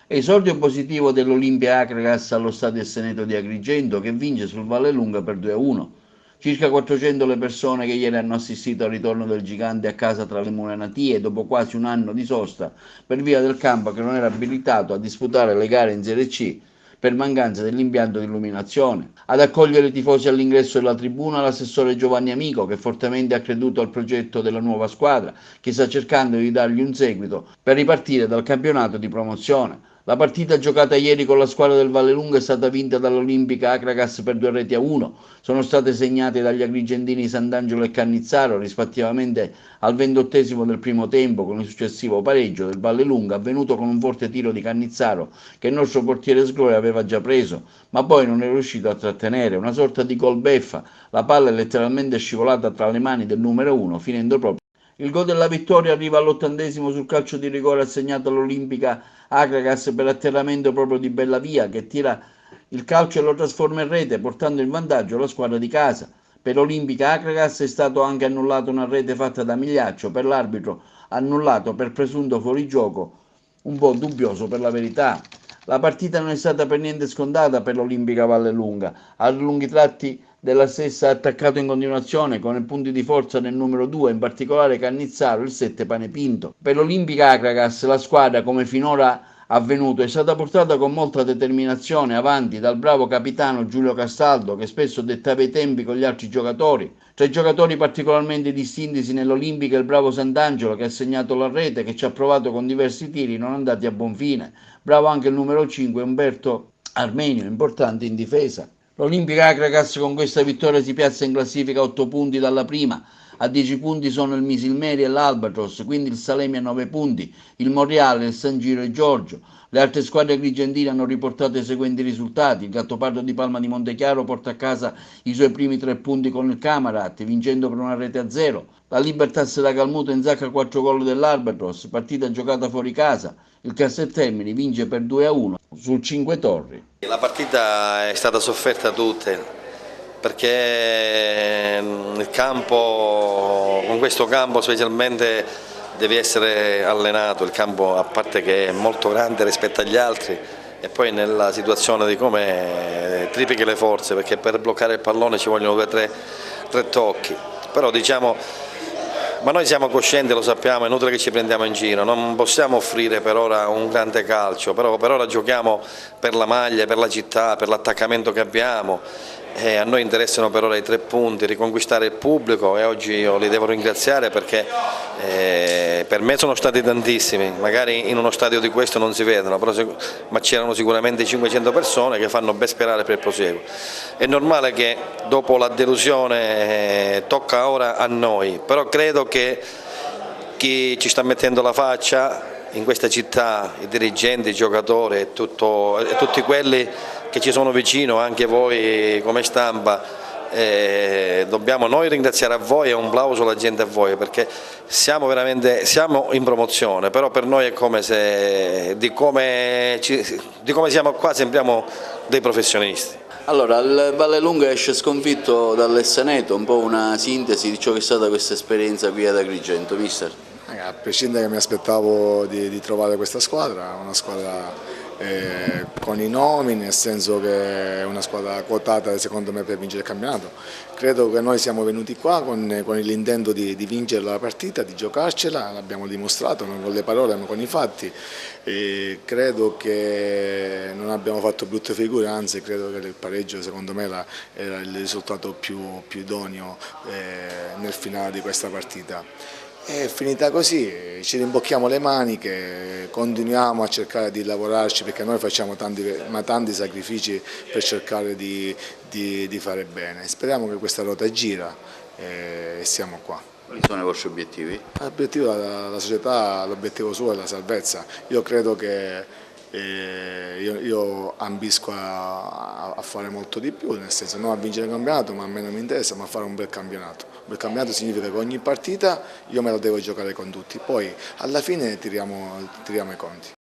Esordio positivo dell'Olimpia Akragas allo stadio Seneto di Agrigento che vince sul Vallelunga per 2-1. Circa 400 le persone che ieri hanno assistito al ritorno del gigante a casa tra le mura natie dopo quasi un anno di sosta per via del campo che non era abilitato a disputare le gare in Serie C per mancanza dell'impianto di illuminazione. Ad accogliere i tifosi all'ingresso della tribuna l'assessore Giovanni Amico, che fortemente ha creduto al progetto della nuova squadra, che sta cercando di dargli un seguito per ripartire dal campionato di promozione. La partita giocata ieri con la squadra del Vallelunga è stata vinta dall'Olimpica Akragas per 2-1. Sono state segnate dagli agrigentini Sant'Angelo e Cannizzaro rispettivamente al 28esimo del primo tempo con il successivo pareggio del Vallelunga avvenuto con un forte tiro di Cannizzaro che il nostro portiere Sgloria aveva già preso, ma poi non è riuscito a trattenere, una sorta di gol beffa, la palla è letteralmente scivolata tra le mani del numero 1, finendo proprio. Il gol della vittoria arriva all'80esimo sul calcio di rigore assegnato all'Olimpica Akragas per atterramento proprio di Bellavia che tira il calcio e lo trasforma in rete portando in vantaggio la squadra di casa. Per l'Olimpica Akragas è stato anche annullato una rete fatta da Migliaccio per l'arbitro annullato per presunto fuorigioco, un po' dubbioso per la verità. La partita non è stata per niente scontata per l'Olimpica Vallelunga, a lunghi tratti della stessa attaccato in continuazione con i punti di forza nel numero 2, in particolare Cannizzaro, il 7 Panepinto. Per l'Olimpica Akragas la squadra, come finora avvenuto, è stata portata con molta determinazione avanti dal bravo capitano Giulio Castaldo che spesso dettava i tempi con gli altri giocatori. Tra i giocatori particolarmente distintisi nell'Olimpica il bravo Sant'Angelo che ha segnato la rete che ci ha provato con diversi tiri non andati a buon fine. Bravo anche il numero 5 Umberto Armenio, importante in difesa. L'Olimpica Akragas con questa vittoria si piazza in classifica a 8 punti dalla prima, a 10 punti sono il Misilmeri e l'Albatros, quindi il Salemi a 9 punti, il Monreale, il San Giro e Giorgio. Le altre squadre agrigentine hanno riportato i seguenti risultati. Il Gattopardo di Palma di Montechiaro porta a casa i suoi primi 3 punti con il Camarat, vincendo per una rete a 0. La Libertas da Calmuto insacca 4 gol dell'Albatros, partita giocata fuori casa. Il Casteltermini vince per 2-1 sul 5 Torri. La partita è stata sofferta da tutte perché il campo, con questo campo specialmente devi essere allenato, il campo a parte che è molto grande rispetto agli altri e poi nella situazione di come triplichi le forze perché per bloccare il pallone ci vogliono 2 o 3 tocchi, però diciamo. Ma noi siamo coscienti, lo sappiamo, è inutile che ci prendiamo in giro, non possiamo offrire per ora un grande calcio, però per ora giochiamo per la maglia, per la città, per l'attaccamento che abbiamo. A noi interessano per ora i 3 punti, riconquistare il pubblico e oggi io li devo ringraziare perché per me sono stati tantissimi, magari in uno stadio di questo non si vedono, ma c'erano sicuramente 500 persone che fanno ben sperare per il proseguo. È normale che dopo la delusione tocca ora a noi, però credo che chi ci sta mettendo la faccia in questa città, i dirigenti, i giocatori e tutti quelli che ci sono vicino, anche voi come stampa, dobbiamo noi ringraziare a voi e un plauso alla gente a voi perché siamo in promozione, però per noi è come se di come siamo qua sembriamo dei professionisti. Allora, il Vallelunga esce sconfitto dall'Essaneto, un po' una sintesi di ciò che è stata questa esperienza qui ad Agrigento, mister. A prescindere che mi aspettavo di trovare questa squadra, una squadra con i nomi, nel senso che è una squadra quotata secondo me per vincere il campionato. Credo che noi siamo venuti qua con l'intento di vincere la partita, di giocarcela, l'abbiamo dimostrato non con le parole ma con i fatti. E credo che non abbiamo fatto brutte figure, anzi credo che il pareggio secondo me era il risultato più idoneo nel finale di questa partita. È finita così, ci rimbocchiamo le maniche, continuiamo a cercare di lavorarci perché noi facciamo tanti sacrifici per cercare di fare bene. Speriamo che questa ruota gira e siamo qua. Quali sono i vostri obiettivi? L'obiettivo della società, l'obiettivo suo è la salvezza. Io credo che io ambisco a fare molto di più, nel senso non a vincere il campionato, ma a me non mi interessa, ma a fare un bel campionato. Un bel campionato significa che ogni partita io me la devo giocare con tutti, poi alla fine tiriamo i conti.